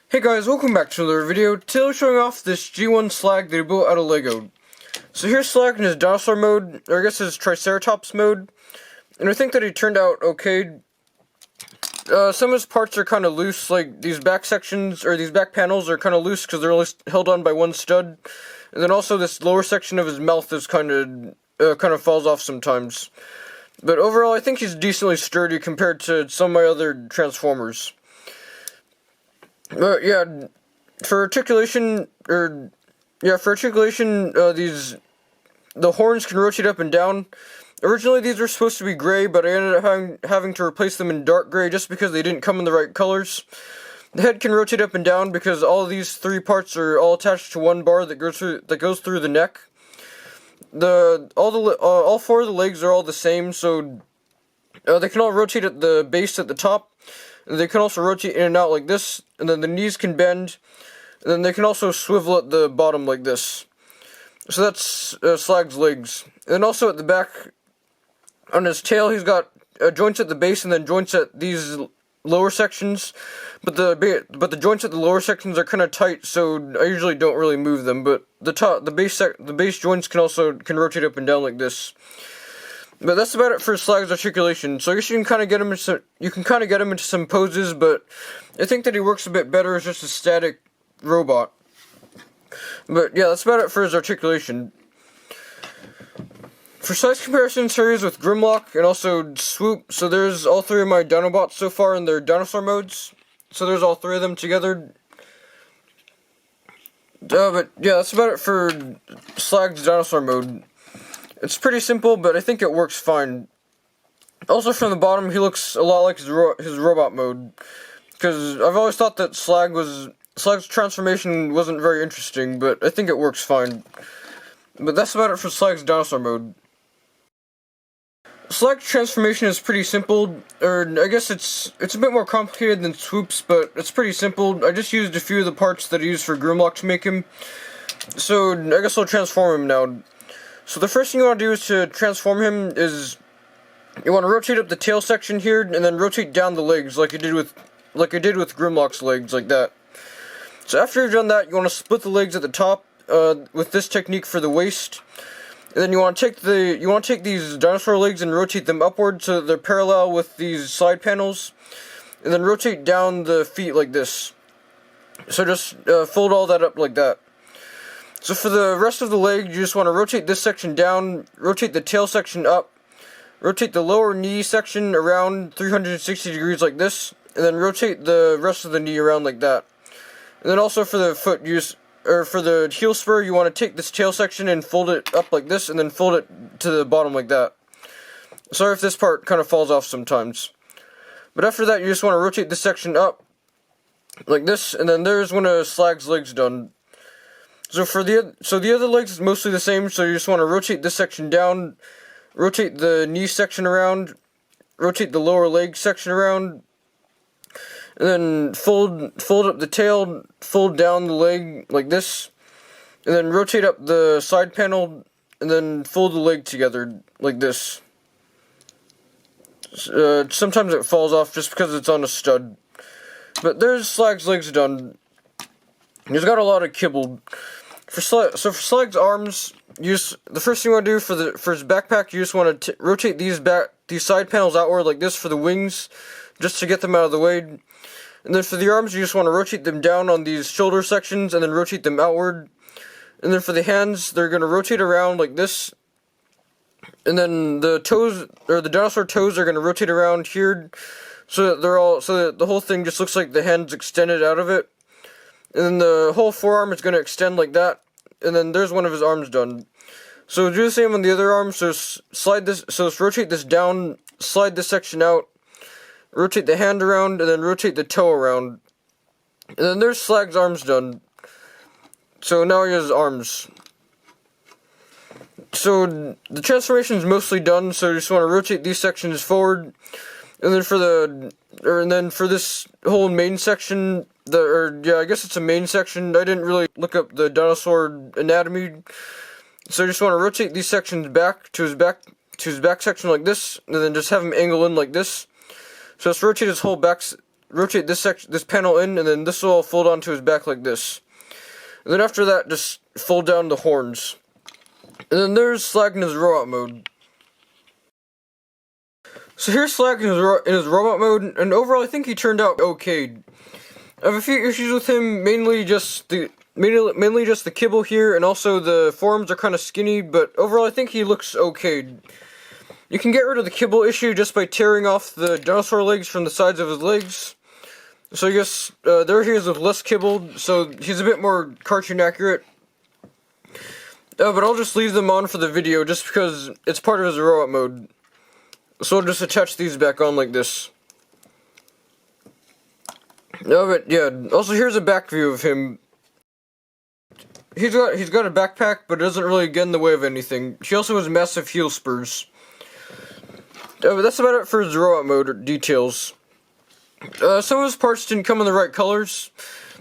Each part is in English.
Hey guys, welcome back to another video. Today we're showing off this G1 Slag that he built out of Lego. So here's Slag in his dinosaur mode, or I guess his Triceratops mode, and I think that he turned out okay. Some of his parts are kind of loose, like these back sections, or these back panels are kind of loose because they're only held on by one stud. And then also this lower section of his mouth is kind of falls off sometimes. But overall, I think he's decently sturdy compared to some of my other Transformers. Yeah, for articulation, the horns can rotate up and down. Originally, these were supposed to be gray, but I ended up having to replace them in dark gray just because they didn't come in the right colors. The head can rotate up and down because all of these three parts are all attached to one bar that goes through the neck. All four of the legs are all the same, so they can all rotate at the base at the top. And they can also rotate in and out like this, and then the knees can bend, and then they can also swivel at the bottom like this. So that's Slag's legs. And then also at the back, on his tail, he's got joints at the base and then joints at these lower sections. But the joints at the lower sections are kind of tight, so I usually don't really move them. But the base joints can rotate up and down like this. But that's about it for Slag's articulation. So I guess you can kind of get him into some poses, but I think that he works a bit better as just a static robot. But yeah, that's about it for his articulation. For size comparisons, here he is with Grimlock and also Swoop. So there's all three of my Dinobots so far in their dinosaur modes. So there's all three of them together. But yeah, that's about it for Slag's dinosaur mode. It's pretty simple, but I think it works fine. Also, from the bottom, he looks a lot like his robot mode. Because I've always thought that Slag's transformation wasn't very interesting, but I think it works fine. But that's about it for Slag's dinosaur mode. Slag's transformation is pretty simple, or I guess it's a bit more complicated than Swoop's, but it's pretty simple. I just used a few of the parts that I used for Grimlock to make him. So I guess I'll transform him now. So the first thing you want to do is to transform him is you want to rotate up the tail section here and then rotate down the legs like I did with Grimlock's legs, like that. So after you've done that, you want to split the legs at the top with this technique for the waist. And then you want to take these dinosaur legs and rotate them upward so that they're parallel with these side panels. And then rotate down the feet like this. So just fold all that up like that. So for the rest of the leg, you just want to rotate this section down, rotate the tail section up, rotate the lower knee section around 360 degrees like this, and then rotate the rest of the knee around like that. And then also for the for the heel spur, you want to take this tail section and fold it up like this, and then fold it to the bottom like that. Sorry if this part kind of falls off sometimes. But after that, you just want to rotate this section up like this, and then there's one of Slag's legs done. So the other legs is mostly the same, so you just want to rotate this section down, rotate the knee section around, rotate the lower leg section around, and then fold up the tail, fold down the leg like this, and then rotate up the side panel, and then fold the leg together like this. Sometimes it falls off just because it's on a stud. But there's Slag's legs done. He's got a lot of kibble. For Slag's arms, the first thing you want to do for his backpack, you just want to rotate these side panels outward like this for the wings, just to get them out of the way. And then for the arms, you just want to rotate them down on these shoulder sections and then rotate them outward. And then for the hands, they're going to rotate around like this. And then the toes, or the dinosaur toes, are going to rotate around here, so that the whole thing just looks like the hand's extended out of it. And then the whole forearm is going to extend like that. And then there's one of his arms done. So do the same on the other arm. So let's rotate this down, slide this section out, rotate the hand around, and then rotate the toe around. And then there's Slag's arms done. So now he has arms. So the transformation is mostly done. So you just want to rotate these sections forward. And then for this whole main section, I guess it's a main section. I didn't really look up the dinosaur anatomy, so I just want to rotate these sections back to his back section like this, and then just have him angle in like this. So let's rotate his whole back rotate this panel in, and then this will all fold onto his back like this. And then after that, just fold down the horns. And then there's Slag in his robot mode. So here's Slag in his robot mode, and overall I think he turned out okay. I have a few issues with him, mainly just the kibble here, and also the forearms are kind of skinny, but overall I think he looks okay. You can get rid of the kibble issue just by tearing off the dinosaur legs from the sides of his legs. So I guess there he is with less kibble, so he's a bit more cartoon accurate. But I'll just leave them on for the video just because it's part of his robot mode. So I'll just attach these back on like this. But yeah, also here's a back view of him. He's got a backpack, but it doesn't really get in the way of anything. He also has massive heel spurs. But that's about it for his robot mode details. Some of his parts didn't come in the right colors.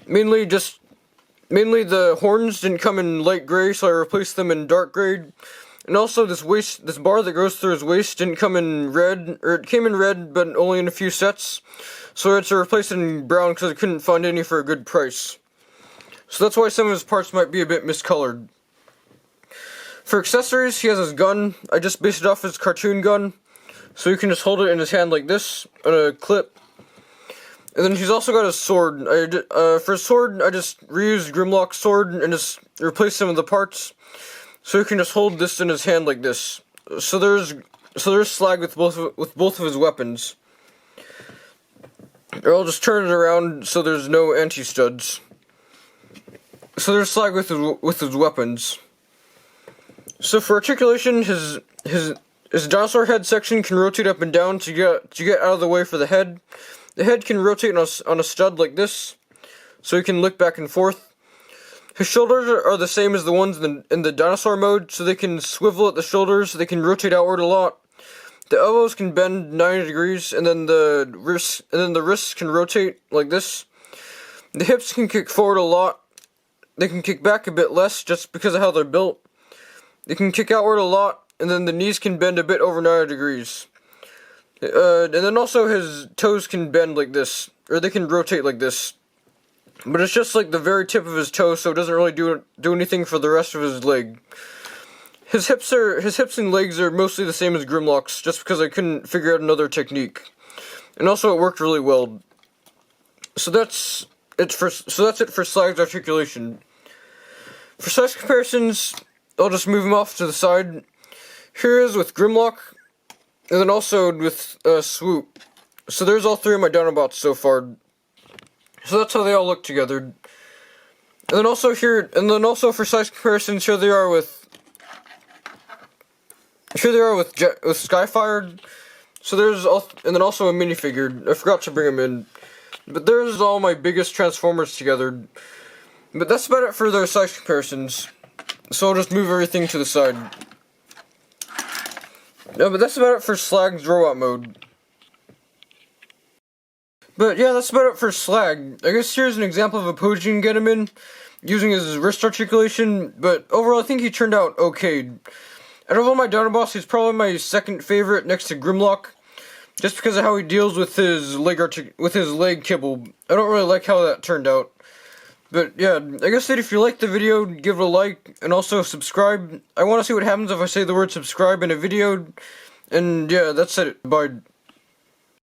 Mainly the horns didn't come in light gray, so I replaced them in dark gray. And also this bar that goes through his waist didn't come in red, or it came in red, but only in a few sets. So I had to replace it in brown because I couldn't find any for a good price. So that's why some of his parts might be a bit miscolored. For accessories, he has his gun. I just based it off his cartoon gun. So you can just hold it in his hand like this, on a clip. And then he's also got his sword. For his sword, I just reused Grimlock's sword and just replaced some of the parts. So you can just hold this in his hand like this. So there's Slag with both of his weapons. Or I'll just turn it around so there's no anti-studs. So there's Slag with his weapons. So for articulation, his dinosaur head section can rotate up and down to get out of the way for the head. The head can rotate on a stud like this, so he can look back and forth. His shoulders are the same as the ones in the dinosaur mode, so they can swivel at the shoulders, they can rotate outward a lot. The elbows can bend 90 degrees, and then the wrists can rotate like this. The hips can kick forward a lot. They can kick back a bit less, just because of how they're built. They can kick outward a lot, and then the knees can bend a bit over 90 degrees. And then also his toes can bend like this, or they can rotate like this. But it's just like the very tip of his toe, so it doesn't really do anything for the rest of his leg. His hips and legs are mostly the same as Grimlock's, just because I couldn't figure out another technique. And also it worked really well. So that's it for Slag's articulation. For size comparisons, I'll just move him off to the side. Here is with Grimlock, and then also with Swoop. So there's all three of my Dinobots so far. So that's how they all look together. And then also for size comparisons, here they are with Skyfire. So there's and then also a minifigure. I forgot to bring him in. But there's all my biggest Transformers together. But that's about it for their size comparisons. So I'll just move everything to the side. No, but that's about it for Slag's robot mode. But yeah, that's about it for Slag. I guess here's an example of a pose you can get him in, using his wrist articulation, but overall I think he turned out okay. Out of all my Dinobots, he's probably my second favorite next to Grimlock, just because of how he deals with his leg kibble. I don't really like how that turned out. But yeah, I guess that if you liked the video, give it a like, and also subscribe. I want to see what happens if I say the word subscribe in a video, and yeah, that's it. Bye.